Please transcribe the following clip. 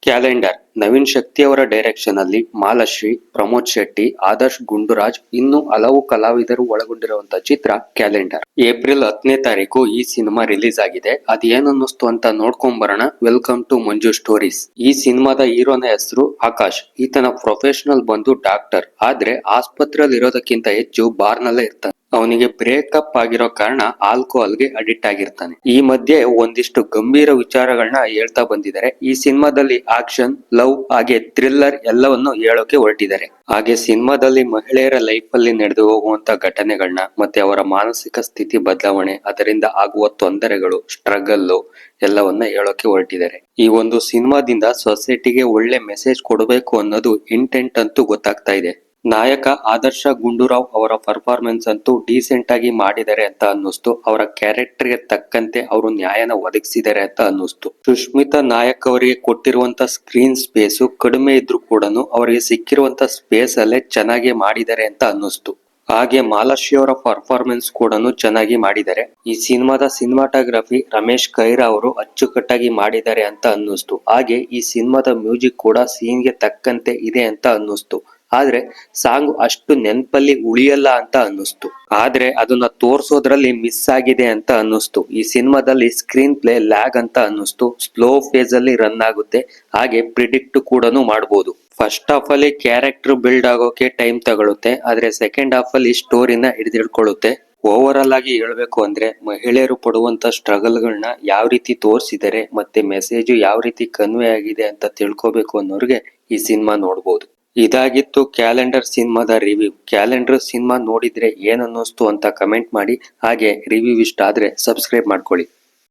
Calendar Naveen ಶಕ್ತಿ ಅವರ direction ಅಲ್ಲಿ ಮಾಲಾಶ್ರೀ, ಪ್ರಮೋದ್ ಶೆಟ್ಟಿ, ಆದರ್ಶ್ ಗುಂಡುರಾಜ್ ಇನ್ನು ಹಲವು ಕಲಾವಿದರು ಒಳಗೊಂಡಿರುವಂತಹ ಚಿತ್ರ ಕ್ಯಾಲೆಂಡರ್. ಏಪ್ರಿಲ್ 10ನೇ ತಾರೀಕು ಈ ಸಿನಿಮಾ ರಿಲೀಸ್ ಆಗಿದೆ. ಅದೇನನ್ನಿಸ್ತು ಅಂತ ನೋಡ್ಕೊಂಡ್ ಬರೋಣ. Welcome to Manju stories. ಈ ಸಿನಿಮಾದ ಹೀರೋನ ಹೆಸರು ಆಕಾಶ್. ಈತನ ಪ್ರೊಫೆಷನಲ್ ಬಂದು ಡಾಕ್ಟರ್. ಆದ್ರೆ ಆಸ್ಪತ್ರೆಯಲ್ಲಿ ಇರೋದಕ್ಕಿಂತ ಹೆಚ್ಚು ಬಾರ್ ನಲ್ಲೇ ಇರ್ತಾನೆ. ಅವನಿಗೆ ಬ್ರೇಕಪ್ ಆಗಿರೋ ಕಾರಣ ಆಲ್ಕೋಹಾಲ್ಗೆ ಅಡಿಕ್ಟ್ ಆಗಿರ್ತಾನೆ. ಈ ಮಧ್ಯೆ ಒಂದಿಷ್ಟು ಗಂಭೀರ ವಿಚಾರಗಳನ್ನ ಹೇಳ್ತಾ ಬಂದಿದ್ದಾರೆ. ಈ ಸಿನಿಮಾದಲ್ಲಿ ಆಕ್ಷನ್, ಲವ್ ಹಾಗೆ ಥ್ರಿಲ್ಲರ್ ಎಲ್ಲವನ್ನು ಹೇಳೋಕೆ ಹೊರಟಿದ್ದಾರೆ. ಹಾಗೆ ಸಿನಿಮಾದಲ್ಲಿ ಮಹಿಳೆಯರ ಲೈಫ್ ಅಲ್ಲಿ ನಡೆದು ಹೋಗುವಂತ ಘಟನೆಗಳನ್ನ ಮತ್ತೆ ಅವರ ಮಾನಸಿಕ ಸ್ಥಿತಿ ಬದಲಾವಣೆ, ಅದರಿಂದ ಆಗುವ ತೊಂದರೆಗಳು, ಸ್ಟ್ರಗಲ್ ಎಲ್ಲವನ್ನ ಹೇಳೋಕೆ ಹೊರಟಿದ್ದಾರೆ. ಈ ಒಂದು ಸಿನಿಮಾದಿಂದ ಸೊಸೈಟಿಗೆ ಒಳ್ಳೆ ಮೆಸೇಜ್ ಕೊಡಬೇಕು ಅನ್ನೋದು ಇಂಟೆಂಟ್ ಅಂತೂ ಗೊತ್ತಾಗ್ತಾ ಇದೆ. ನಾಯಕ ಆದರ್ಶ ಗುಂಡೂರಾವ್ ಅವರ ಪರ್ಫಾರ್ಮೆನ್ಸ್ ಅಂತೂ ಡೀಸೆಂಟ್ ಆಗಿ ಮಾಡಿದ್ದಾರೆ ಅಂತ ಅನ್ನಿಸ್ತು. ಅವರ ಕ್ಯಾರೆಕ್ಟರ್ ಗೆ ತಕ್ಕಂತೆ ಅವರು ನ್ಯಾಯನ ಒದಗಿಸಿದ್ದಾರೆ ಅಂತ ಅನ್ನಿಸ್ತು. ಸುಷ್ಮಿತಾ ನಾಯಕ್ ಅವರಿಗೆ ಕೊಟ್ಟಿರುವಂತ ಸ್ಕ್ರೀನ್ ಸ್ಪೇಸ್ ಕಡಿಮೆ ಇದ್ರೂ ಕೂಡ ಅವರಿಗೆ ಸಿಕ್ಕಿರುವಂತ ಸ್ಪೇಸ್ ಅಲ್ಲೇ ಚೆನ್ನಾಗಿ ಮಾಡಿದ್ದಾರೆ ಅಂತ ಅನ್ನಿಸ್ತು. ಹಾಗೆ ಮಾಲಾಶ್ರೀ ಅವರ ಪರ್ಫಾರ್ಮೆನ್ಸ್ ಕೂಡ ಚೆನ್ನಾಗಿ ಮಾಡಿದ್ದಾರೆ. ಈ ಸಿನಿಮಾದ ಸಿನಿಮಾಟೋಗ್ರಫಿ ರಮೇಶ್ ಕೈರಾ ಅವರು ಅಚ್ಚುಕಟ್ಟಾಗಿ ಮಾಡಿದ್ದಾರೆ ಅಂತ ಅನ್ನಿಸ್ತು. ಹಾಗೆ ಈ ಸಿನಿಮಾದ ಮ್ಯೂಸಿಕ್ ಕೂಡ ಸೀನ್ ಗೆ ತಕ್ಕಂತೆ ಇದೆ ಅಂತ ಅನ್ನಿಸ್ತು. ಆದ್ರೆ ಸಾಂಗ್ ಅಷ್ಟು ನೆನ್ಪಲ್ಲಿ ಉಳಿಯಲ್ಲ ಅಂತ ಅನ್ನಿಸ್ತು. ಆದ್ರೆ ಅದನ್ನ ತೋರ್ಸೋದ್ರಲ್ಲಿ ಮಿಸ್ ಆಗಿದೆ ಅಂತ ಅನ್ನಿಸ್ತು. ಈ ಸಿನಿಮಾದಲ್ಲಿ ಸ್ಕ್ರೀನ್ ಪ್ಲೇ ಲ್ಯಾಗ್ ಅಂತ ಅನ್ನಿಸ್ತು. ಸ್ಲೋ ಫೇಸ್ ಅಲ್ಲಿ ರನ್ ಆಗುತ್ತೆ. ಹಾಗೆ ಪ್ರಿಡಿಕ್ಟ್ ಕೂಡ ಮಾಡಬಹುದು. ಫಸ್ಟ್ ಹಾಫ್ ಅಲ್ಲಿ ಕ್ಯಾರೆಕ್ಟರ್ ಬಿಲ್ಡ್ ಆಗೋಕೆ ಟೈಮ್ ತಗೊಳುತ್ತೆ. ಆದ್ರೆ ಸೆಕೆಂಡ್ ಹಾಫ್ ಅಲ್ಲಿ ಸ್ಟೋರಿನ ಹಿಡಿದಿಡ್ಕೊಳ್ಳುತ್ತೆ. ಓವರ್ ಆಲ್ ಆಗಿ ಹೇಳ್ಬೇಕು ಅಂದ್ರೆ ಮಹಿಳೆಯರು ಪಡುವಂತ ಸ್ಟ್ರಗಲ್ ಗಳನ್ನ ಯಾವ ರೀತಿ ತೋರಿಸಿದ್ದಾರೆ ಮತ್ತೆ ಮೆಸೇಜ್ ಯಾವ ರೀತಿ ಕನ್ವೆ ಆಗಿದೆ ಅಂತ ತಿಳ್ಕೊಬೇಕು ಅನ್ನೋರ್ಗೆ ಈ ಸಿನಿಮಾ ನೋಡ್ಬೋದು. ಇದಾಗಿತ್ತು ಕ್ಯಾಲೆಂಡರ್ ಸಿನಿಮಾದ ರಿವ್ಯೂ. ಕ್ಯಾಲೆಂಡರ್ ಸಿನಿಮಾ ನೋಡಿದ್ರೆ ಏನ್ ಅನ್ನಿಸ್ತು ಅಂತ ಕಮೆಂಟ್ ಮಾಡಿ. ಹಾಗೆ ರಿವ್ಯೂ ಇಷ್ಟ ಆದ್ರೆ ಸಬ್ಸ್ಕ್ರೈಬ್ ಮಾಡ್ಕೊಳ್ಳಿ.